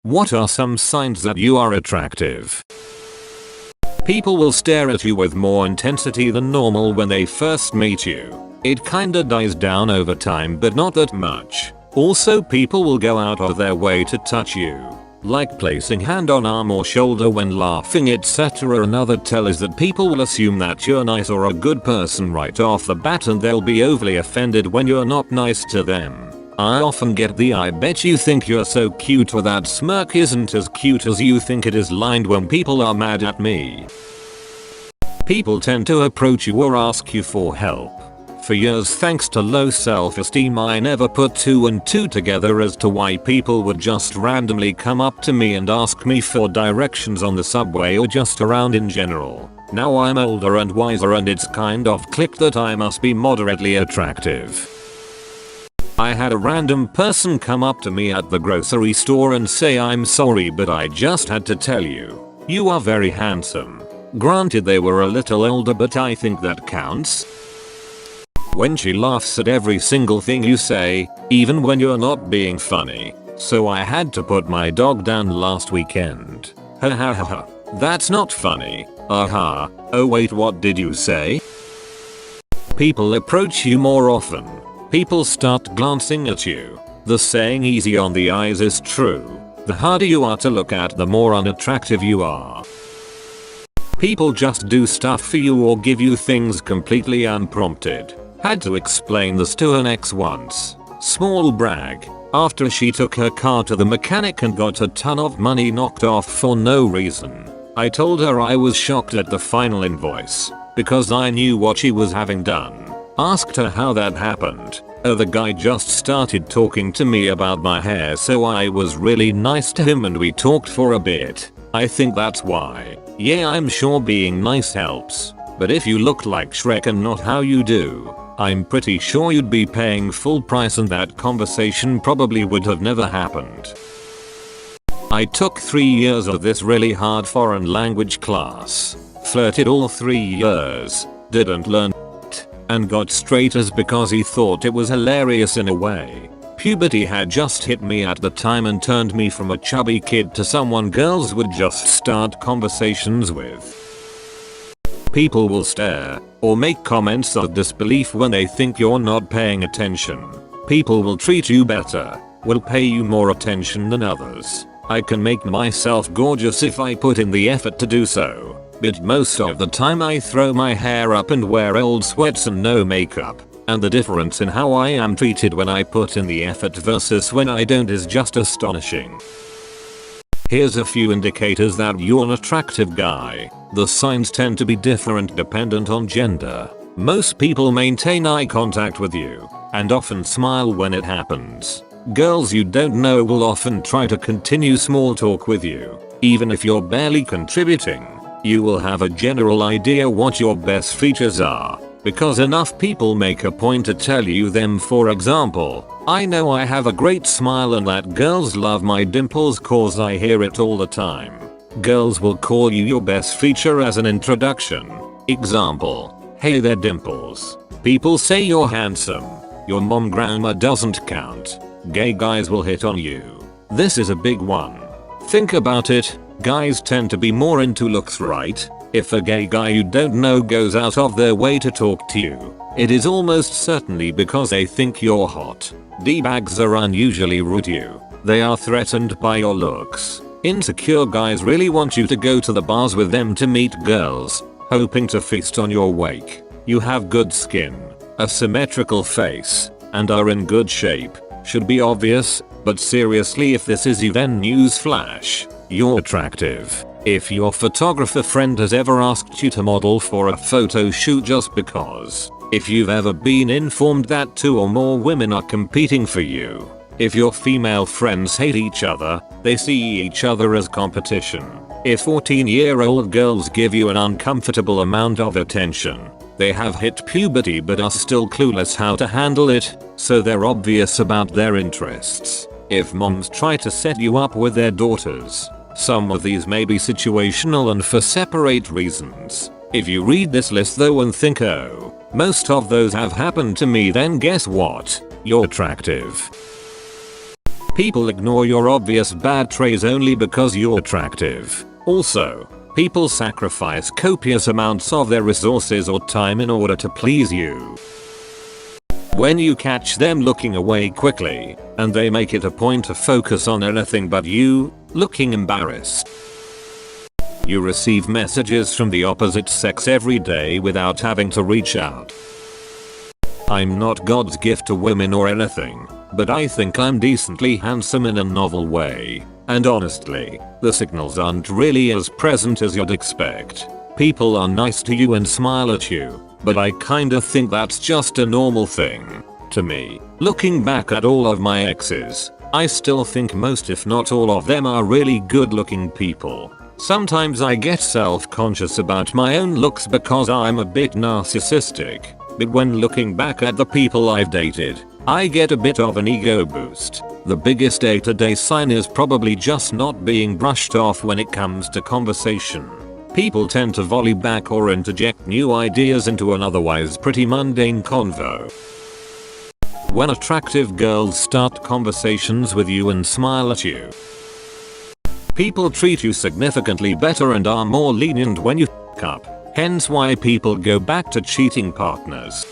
What are some signs that you are attractive? People will stare at you with more intensity than normal when they first meet you. It kinda dies down over time, but not that much. Also, people will go out of their way to touch you, like placing hand on arm or shoulder when laughing, etc. Another tell is that people will assume that you're nice or a good person right off the bat, and they'll be overly offended when you're not nice to them. I often get the "I bet you think you're so cute" or "that smirk isn't as cute as you think it is" lined when people are mad at me. People tend to approach you or ask you for help. For years, thanks to low self-esteem, I never put 2 and 2 together as to why people would just randomly come up to me and ask me for directions on the subway or just around in general. Now I'm older and wiser, and it's kind of clicked that I must be moderately attractive. I had a random person come up to me at the grocery store and say, "I'm sorry, but I just had to tell you, you are very handsome." Granted, they were a little older, but I think that counts. When she laughs at every single thing you say, even when you're not being funny. So I had to put my dog down last weekend. Ha ha ha ha. That's not funny. Aha. Oh wait, what did you say? People approach you more often. People start glancing at you. The saying "easy on the eyes" is true. The harder you are to look at, the more unattractive you are. People just do stuff for you or give you things completely unprompted. Had to explain this to an ex once. Small brag. After she took her car to the mechanic and got a ton of money knocked off for no reason, I told her I was shocked at the final invoice because I knew what she was having done. Asked her how that happened. Oh, the guy just started talking to me about my hair, so I was really nice to him and we talked for a bit. I think that's why. Yeah, I'm sure being nice helps. But if you looked like Shrek and not how you do, I'm pretty sure you'd be paying full price and that conversation probably would have never happened. I took 3 years of this really hard foreign language class. Flirted all 3 years. Didn't learn and got straight A's because he thought it was hilarious in a way. Puberty had just hit me at the time and turned me from a chubby kid to someone girls would just start conversations with. People will stare or make comments of disbelief when they think you're not paying attention. People will treat you better, will pay you more attention than others. I can make myself gorgeous if I put in the effort to do so. But most of the time I throw my hair up and wear old sweats and no makeup, and the difference in how I am treated when I put in the effort versus when I don't is just astonishing. Here's a few indicators that you're an attractive guy. The signs tend to be different dependent on gender. Most people maintain eye contact with you and often smile when it happens. Girls you don't know will often try to continue small talk with you, even if you're barely contributing. You will have a general idea what your best features are, because enough people make a point to tell you them. For example, I know I have a great smile and that girls love my dimples cause I hear it all the time. Girls will call you your best feature as an introduction. Example, "Hey there dimples." People say you're handsome. Your mom grandma doesn't count. Gay guys will hit on you. This is a big one. Think about it. Guys tend to be more into looks, right? If a gay guy you don't know goes out of their way to talk to you, it is almost certainly because they think you're hot. D-bags are unusually rude to you. They are threatened by your looks. Insecure guys really want you to go to the bars with them to meet girls, hoping to feast on your wake. You have good skin, a symmetrical face, and are in good shape. Should be obvious, but seriously, if this is you, then newsflash, you're attractive. If your photographer friend has ever asked you to model for a photo shoot just because. If you've ever been informed that 2 or more women are competing for you. If your female friends hate each other, they see each other as competition. If 14-year-old girls give you an uncomfortable amount of attention, they have hit puberty but are still clueless how to handle it, so they're obvious about their interests. If moms try to set you up with their daughters, some of these may be situational and for separate reasons. If you read this list though and think, "Oh, most of those have happened to me," then guess what? You're attractive. People ignore your obvious bad traits only because you're attractive. Also, people sacrifice copious amounts of their resources or time in order to please you. When you catch them looking away quickly, and they make it a point to focus on anything but you, looking embarrassed. You receive messages from the opposite sex every day without having to reach out. I'm not God's gift to women or anything, but I think I'm decently handsome in a novel way. And honestly, the signals aren't really as present as you'd expect. People are nice to you and smile at you, but I kinda think that's just a normal thing. To me, looking back at all of my exes, I still think most if not all of them are really good looking people. Sometimes I get self-conscious about my own looks because I'm a bit narcissistic, but when looking back at the people I've dated, I get a bit of an ego boost. The biggest day-to-day sign is probably just not being brushed off when it comes to conversation. People tend to volley back or interject new ideas into an otherwise pretty mundane convo. When attractive girls start conversations with you and smile at you, people treat you significantly better and are more lenient when you f**k up, hence why people go back to cheating partners.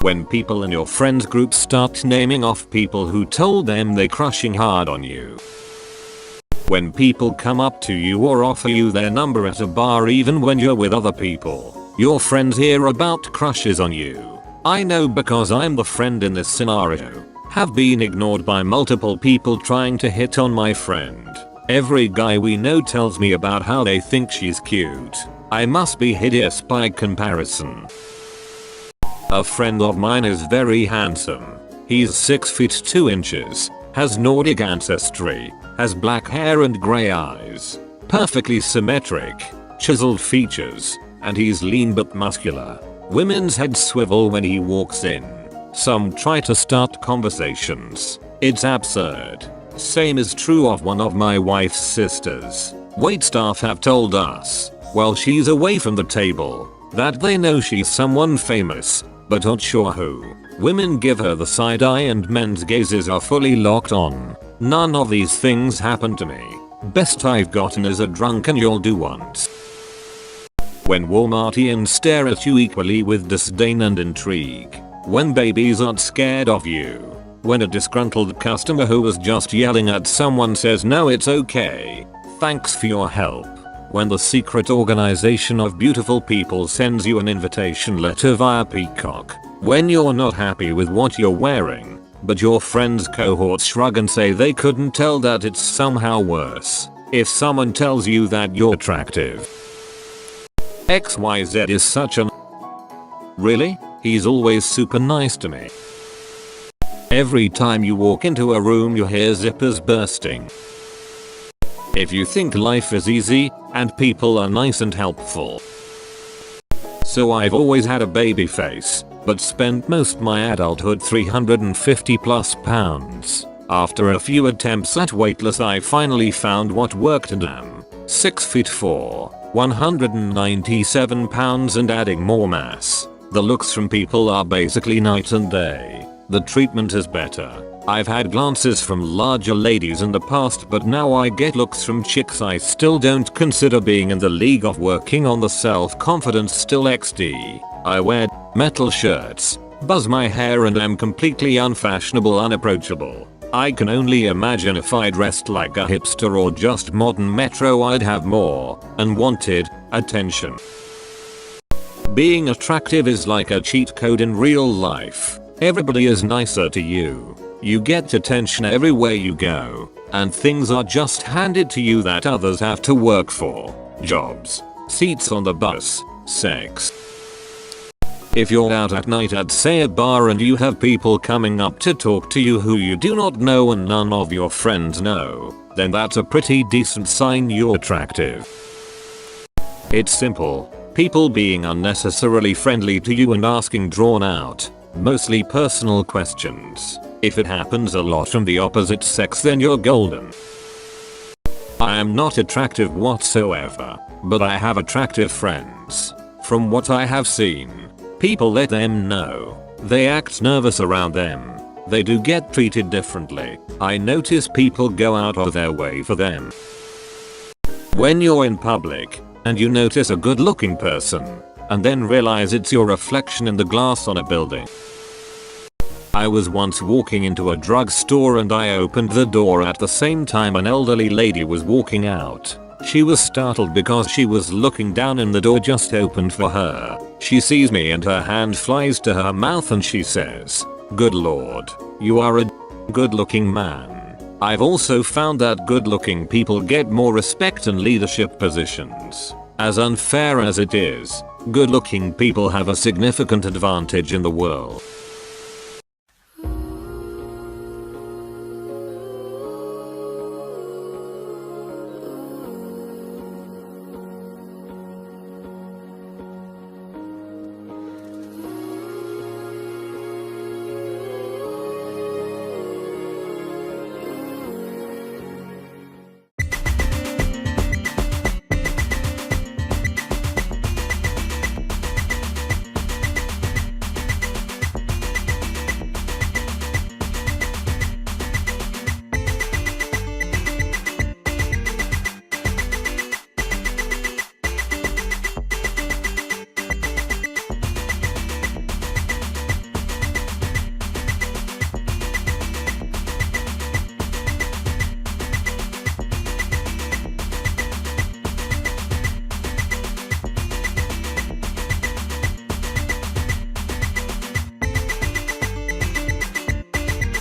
When people in your friends group start naming off people who told them they're crushing hard on you. When people come up to you or offer you their number at a bar even when you're with other people, your friends hear about crushes on you. I know because I'm the friend in this scenario. Have been ignored by multiple people trying to hit on my friend. Every guy we know tells me about how they think she's cute. I must be hideous by comparison. A friend of mine is very handsome. He's 6 feet 2 inches, has Nordic ancestry, has black hair and grey eyes, perfectly symmetric, chiseled features, and he's lean but muscular. Women's heads swivel when he walks in. Some try to start conversations. It's absurd. Same is true of one of my wife's sisters. Waitstaff have told us, while she's away from the table, that they know she's someone famous, but aren't sure who. Women give her the side eye and men's gazes are fully locked on. None of these things happen to me. Best I've gotten is a drunk and you'll do once. When Walmartians stare at you equally with disdain and intrigue. When babies aren't scared of you. When a disgruntled customer who was just yelling at someone says no it's okay, thanks for your help. When the secret organization of beautiful people sends you an invitation letter via Peacock. When you're not happy with what you're wearing, but your friend's cohorts shrug and say they couldn't tell that it's somehow worse. If someone tells you that you're attractive. XYZ is such an really? He's always super nice to me. Every time you walk into a room you hear zippers bursting. If you think life is easy, and people are nice and helpful. So I've always had a baby face, but spent most my adulthood 350 plus pounds. After a few attempts at weight loss I finally found what worked and am 6 feet 4, 197 pounds and adding more mass. The looks from people are basically night and day. The treatment is better. I've had glances from larger ladies in the past but now I get looks from chicks I still don't consider being in the league of. Working on the self-confidence still XD. I wear metal shirts, buzz my hair and am completely unfashionable, unapproachable. I can only imagine if I dressed like a hipster or just modern metro I'd have more unwanted attention. Being attractive is like a cheat code in real life. Everybody is nicer to you. You get attention everywhere you go, and things are just handed to you that others have to work for. Jobs, seats on the bus, sex. If you're out at night at say a bar and you have people coming up to talk to you who you do not know and none of your friends know, then that's a pretty decent sign you're attractive. It's simple. People being unnecessarily friendly to you and asking drawn out, mostly personal questions. If it happens a lot from the opposite sex then you're golden. I am not attractive whatsoever, but I have attractive friends. From what I have seen, people let them know. They act nervous around them. They do get treated differently. I notice people go out of their way for them. When you're in public and you notice a good looking person and then realize it's your reflection in the glass on a building. I was once walking into a drugstore and I opened the door at the same time an elderly lady was walking out. She was startled because she was looking down and the door just opened for her. She sees me and her hand flies to her mouth and she says, "Good lord, you are a good looking man." I've also found that good looking people get more respect in leadership positions. As unfair as it is, good looking people have a significant advantage in the world.